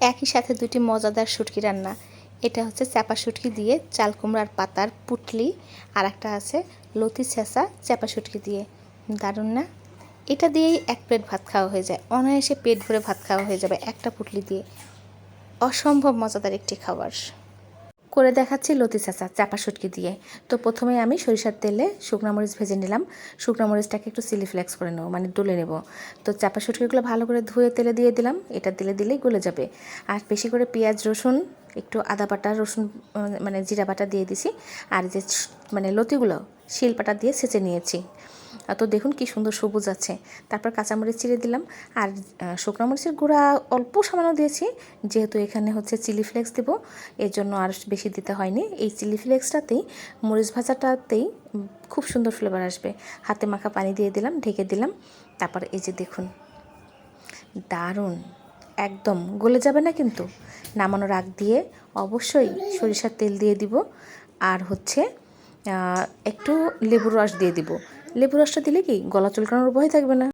একই সাথে দুটি মজাদার শুটকি রান্না। এটা হচ্ছে চাপা শুটকি দিয়ে চাল কুমড়ার পাতার পুটলি, আর একটা আছে লতি ছেঁচা চাপা শুটকি দিয়ে। দারুণ না? এটা দিয়েই এক প্লেট ভাত খাওয়া হয়ে যায়, অনায়াসে পেট ভরে ভাত খাওয়া হয়ে যাবে একটা পুটলি দিয়ে। অসম্ভব মজাদার একটি খাবার। করে দেখাচ্ছি লতি ছেঁচা চাপা শুটকি দিয়ে। তো প্রথমে আমি সরিষার তেলে শুকনো মরিচ ভেজে নিলাম। শুকনো মরিচটাকে একটু চিলি ফ্লেক্স করে নেবো, মানে ডলে নেব। তো চাপা শুটকিগুলো ভালো করে ধুয়ে তেলে দিয়ে দিলাম। এটা দিলেই গলে যাবে। আর বেশি করে পেঁয়াজ রসুন, একটু আদা বাটা, রসুন মানে জিরা বাটা দিয়ে দিছি। আর যে মানে লতিগুলো শিলপাটা দিয়ে ছেঁচে নিয়েছি। তো দেখুন কি সুন্দর সবুজ আছে। তারপর কাঁচামরিচ চিড়ে দিলাম। আর শুকনো মরিচের গুঁড়া অল্প সামান্য দিয়েছি, যেহেতু এখানে হচ্ছে চিলি ফ্লেক্স দেবো, এর জন্য আর বেশি দিতে হয়নি। এই চিলি ফ্লেক্সটাতেই, মরিচ ভাজাটাতেই খুব সুন্দর ফ্লেভার আসবে। হাতে মাখা পানি দিয়ে দিলাম, ঢেকে দিলাম। তারপর এই যে দেখুন, দারুণ, একদম গলে যাবে না কিন্তু। নামানোর আগ দিয়ে অবশ্যই সরিষার তেল দিয়ে দিব। আর হচ্ছে একটু লেবুর রস দিয়ে দিব। লেবুর রসটা দিলে কি গলা চুলকানোর ভয় থাকবে না।